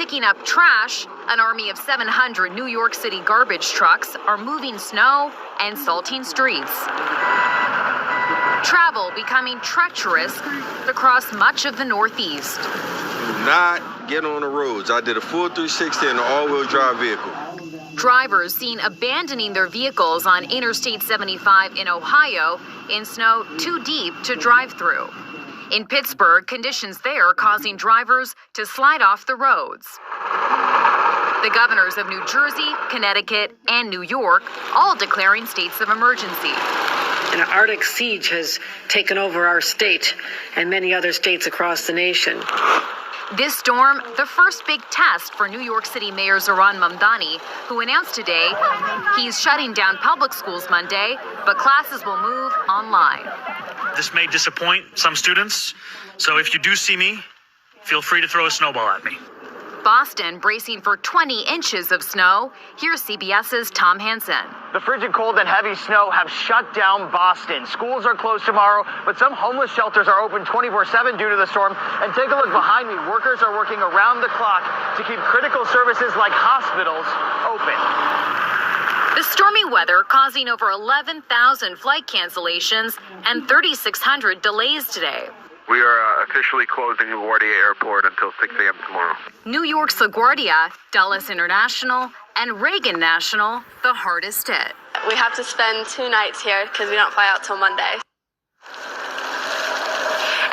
Picking up trash, an army of 700 New York City garbage trucks are moving snow and salting streets. Travel becoming treacherous across much of the Northeast. Do not get on the roads. I did a full 360 in an all-wheel drive vehicle. Drivers seen abandoning their vehicles on Interstate 75 in Ohio in snow too deep to drive through. In Pittsburgh, conditions there causing drivers to slide off the roads. The governors of New Jersey, Connecticut, and New York all declaring states of emergency. An Arctic siege has taken over our state and many other states across the nation. This storm, the first big test for New York City Mayor Zohran Mamdani, who announced today he's shutting down public schools Monday, but classes will move online. This may disappoint some students, so if you do see me, feel free to throw a snowball at me. Boston bracing for 20 inches of snow. Here's CBS's Tom Hansen. The frigid cold and heavy snow have shut down Boston. Schools are closed tomorrow, but some homeless shelters are open 24/7 due to the storm. And take a look behind me. Workers are working around the clock to keep critical services like hospitals open. The stormy weather causing over 11,000 flight cancellations and 3,600 delays today. We are officially closing LaGuardia Airport until 6 a.m. tomorrow. New York's LaGuardia, Dulles International, and Reagan National, the hardest hit. We have to spend 2 nights here because we don't fly out till Monday.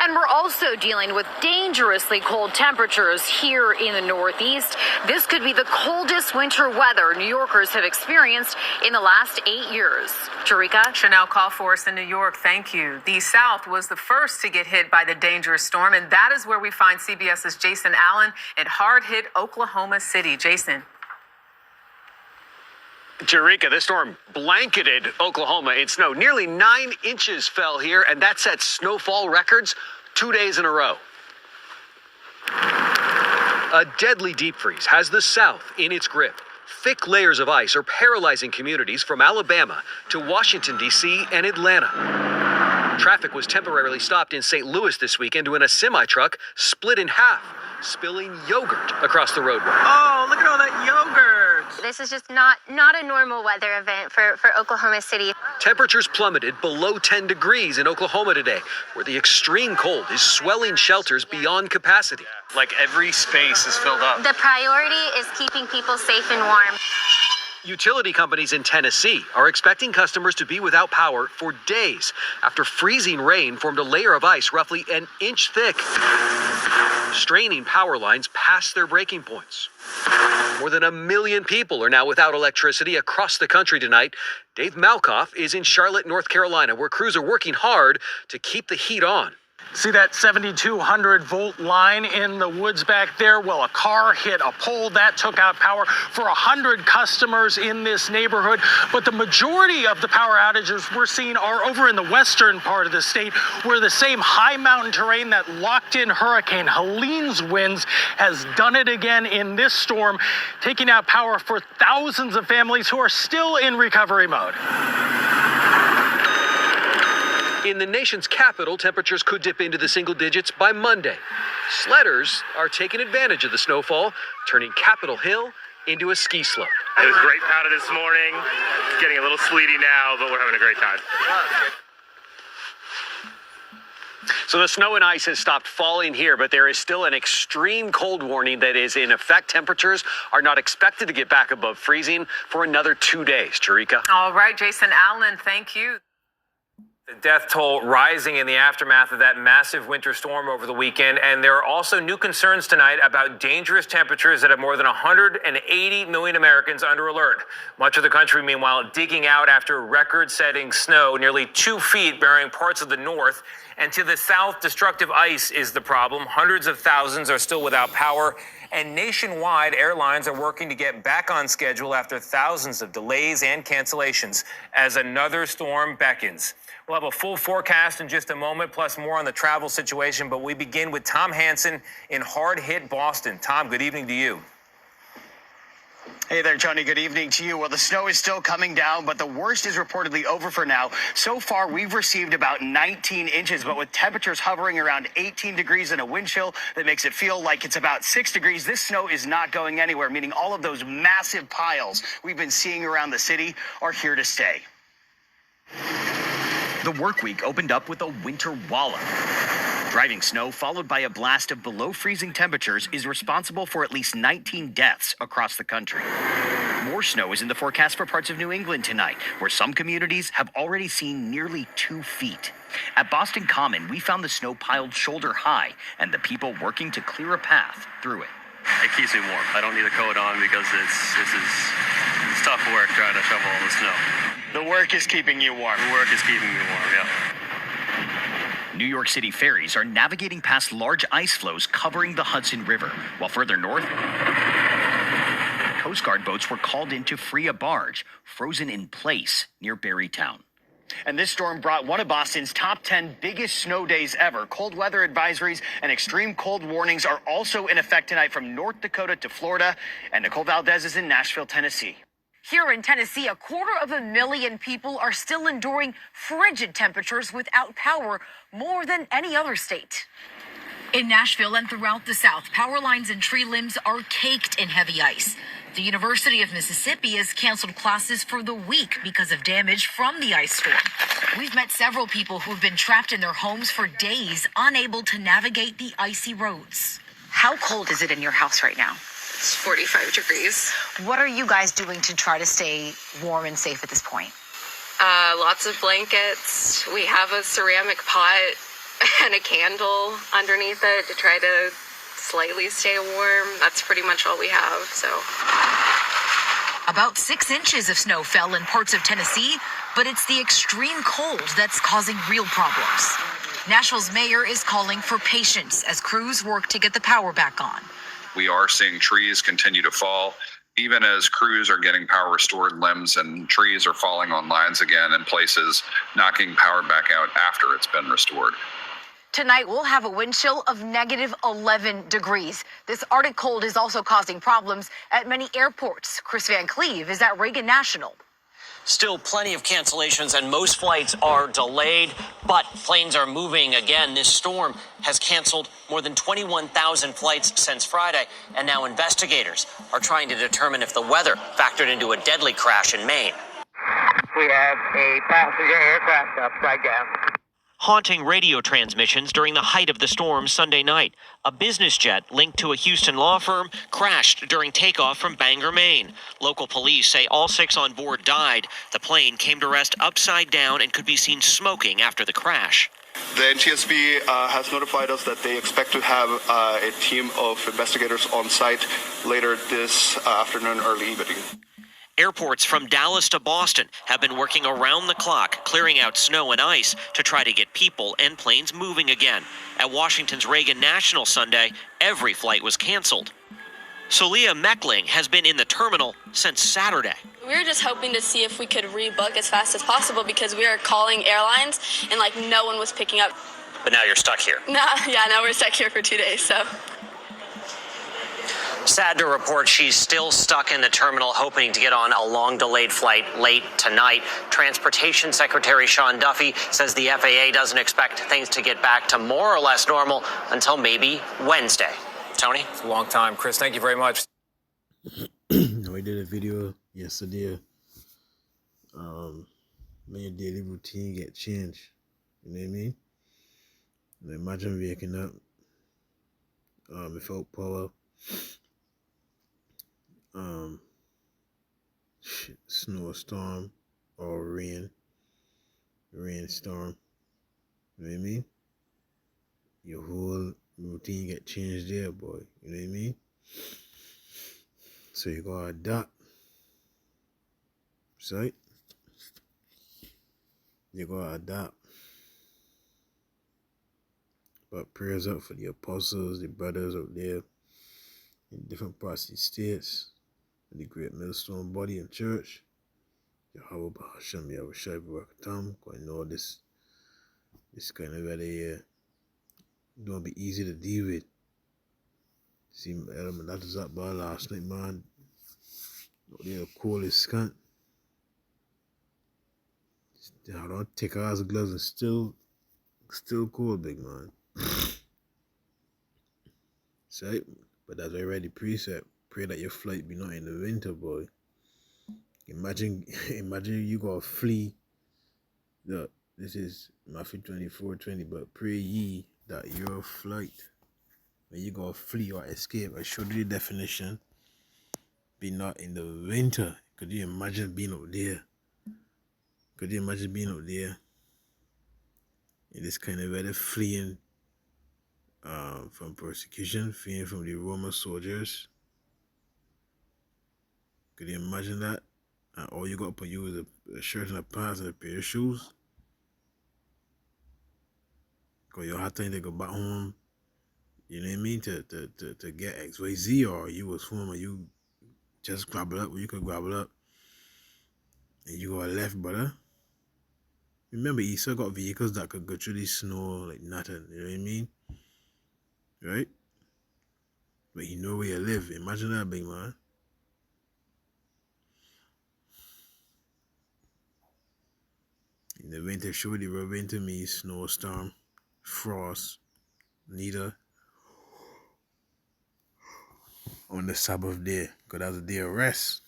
And we're also dealing with dangerously cold temperatures here in the Northeast. This could be the coldest winter weather New Yorkers have experienced in the last 8 years. Jerika? Chanel Callforce in New York, thank you. The South was the first to get hit by the dangerous storm, and that is where we find CBS's Jason Allen in hard-hit Oklahoma City. Jason. Jerika, this storm blanketed Oklahoma in snow. Nearly 9 inches fell here, and that set snowfall records 2 days in a row. A deadly deep freeze has the South in its grip. Thick layers of ice are paralyzing communities from Alabama to Washington, D.C. and Atlanta. Traffic was temporarily stopped in St. Louis this weekend when a semi-truck split in half, spilling yogurt across the roadway. Oh, look at all that yogurt. This is just not a normal weather event for Oklahoma City. Temperatures plummeted below 10 degrees in Oklahoma today, where the extreme cold is swelling shelters beyond capacity. Like every space is filled up. The priority is keeping people safe and warm. Utility companies in Tennessee are expecting customers to be without power for days after freezing rain formed a layer of ice roughly an inch thick, straining power lines past their breaking points. More than 1 million people are now without electricity across the country tonight. Dave Malkoff is in Charlotte, North Carolina, where crews are working hard to keep the heat on. See that 7,200 volt line in the woods back there? Well, a car hit a pole that took out power for 100 customers in this neighborhood. But the majority of the power outages we're seeing are over in the western part of the state, where the same high mountain terrain that locked in Hurricane Helene's winds has done it again in this storm, taking out power for thousands of families who are still in recovery mode. In the nation's capital, temperatures could dip into the single digits by Monday. Sledders are taking advantage of the snowfall, turning Capitol Hill into a ski slope. It was great powder this morning. It's getting a little sleety now, but we're having a great time. So the snow and ice has stopped falling here, but there is still an extreme cold warning that is in effect. Temperatures are not expected to get back above freezing for another 2 days. Jerika? All right, Jason Allen, thank you. The death toll rising in the aftermath of that massive winter storm over the weekend. And there are also new concerns tonight about dangerous temperatures that have more than 180 million Americans under alert. Much of the country, meanwhile, digging out after record-setting snow, nearly 2 feet, burying parts of the north. And to the south, destructive ice is the problem. Hundreds of thousands are still without power. And nationwide, airlines are working to get back on schedule after thousands of delays and cancellations as another storm beckons. We'll have a full forecast in just a moment, plus more on the travel situation. But we begin with Tom Hansen in hard-hit Boston. Tom, good evening to you. Hey there, Tony. Good evening to you. Well, the snow is still coming down, but the worst is reportedly over for now. So far, we've received about 19 inches, but with temperatures hovering around 18 degrees and a wind chill that makes it feel like it's about 6 degrees, this snow is not going anywhere, meaning all of those massive piles we've been seeing around the city are here to stay. The work week opened up with a winter wallop. Driving snow followed by a blast of below freezing temperatures is responsible for at least 19 deaths across the country. More snow is in the forecast for parts of New England tonight, where some communities have already seen nearly 2 feet. At Boston Common, we found the snow piled shoulder high and the people working to clear a path through it. It keeps me warm. I don't need a coat on because it's tough work trying to shovel all the snow. The work is keeping you warm. The work is keeping me warm, yeah. New York City ferries are navigating past large ice floes covering the Hudson River, while further north, Coast Guard boats were called in to free a barge frozen in place near Barrytown. And this storm brought one of Boston's top 10 biggest snow days ever. Cold weather advisories and extreme cold warnings are also in effect tonight from North Dakota to Florida. And Nicole Valdez is in Nashville, Tennessee. Here in Tennessee, 250,000 people are still enduring frigid temperatures without power, more than any other state. In Nashville and throughout the South, power lines and tree limbs are caked in heavy ice. The University of Mississippi has canceled classes for the week because of damage from the ice storm. We've met several people who've been trapped in their homes for days, unable to navigate the icy roads. How cold is it in your house right now? It's 45 degrees. What are you guys doing to try to stay warm and safe at this point? Lots of blankets. We have a ceramic pot and a candle underneath it to try to slightly stay warm. That's pretty much all we have, so. About 6 inches of snow fell in parts of Tennessee, but it's the extreme cold that's causing real problems. Nashville's mayor is calling for patience as crews work to get the power back on. We are seeing trees continue to fall. Even as crews are getting power restored, limbs and trees are falling on lines again in places, knocking power back out after it's been restored. Tonight, we'll have a wind chill of negative 11 degrees. This Arctic cold is also causing problems at many airports. Chris Van Cleve is at Reagan National. Still plenty of cancellations and most flights are delayed, but planes are moving again. This storm has canceled more than 21,000 flights since Friday, and now investigators are trying to determine if the weather factored into a deadly crash in Maine. We have a passenger aircraft upside down. Haunting radio transmissions during the height of the storm Sunday night. A business jet linked to a Houston law firm crashed during takeoff from Bangor, Maine. Local police say all 6 on board died. The plane came to rest upside down and could be seen smoking after the crash. The NTSB has notified us that they expect to have a team of investigators on site later this afternoon, early evening. Airports from Dallas to Boston have been working around the clock, clearing out snow and ice to try to get people and planes moving again. At Washington's Reagan National Sunday, every flight was canceled. Solia Meckling has been in the terminal since Saturday. We were just hoping to see if we could rebook as fast as possible because we were calling airlines and no one was picking up. But now you're stuck here. Now we're stuck here for 2 days, so. Sad to report she's still stuck in the terminal, hoping to get on a long-delayed flight late tonight. Transportation Secretary Sean Duffy says the FAA doesn't expect things to get back to more or less normal until maybe Wednesday. Tony? It's a long time. Chris, thank you very much. We did a video yesterday. When your daily routine get changed. You know what I mean? Now imagine waking up without power. Snowstorm or rainstorm. You know what I mean? Your whole routine get changed there, boy. You know what I mean? So you gotta adapt. Right? You gotta adapt. But prayers up for the apostles, the brothers out there in different parts of the states, and the great millstone body and church. Yahweh Bahasham Yahushai Barakatam. I know this kind of weather don't be easy to deal with. See, that was up by last night, man. They're the coolest cunt. They had on thick ass gloves and still cool, big man. So, but that's already preset. Pray that your flight be not in the winter, boy. Imagine you gotta flee. Look, this is Matthew 24:20, but pray ye that your flight, when you gotta flee or escape, I showed you the definition, be not in the winter. Could you imagine being up there? Could you imagine being up there in this kind of weather, fleeing from persecution, fleeing from the Roman soldiers? Could you imagine that? And all you got to put you is a shirt and a pants and a pair of shoes? Because you have time to go back home, you know what I mean, to get XYZ, or you was home and you just grab it up where you could grab it up and you go left, brother. Remember, he still got vehicles that could go through the snow like nothing, you know what I mean? Right? But you know where you live. Imagine that, big man. In the winter, sure, the winter means snowstorm, frost, neither on the Sabbath day, because that's a day of rest.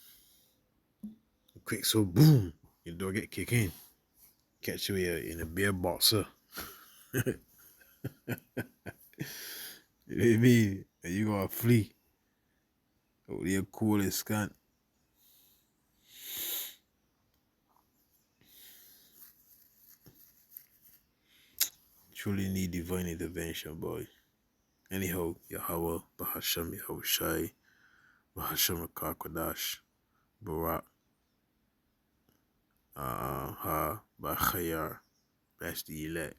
Quick, so boom, your door get kicked in. Catch you in a beer boxer. You know what I mean? And you gonna flee. Oh, you're cool as cunt. Truly need divine intervention, boy. Anyhow, Yahweh, Bahasham Yahushai, Bahasham Kakodash, Barak, Ha, Bachayar, that's the elect.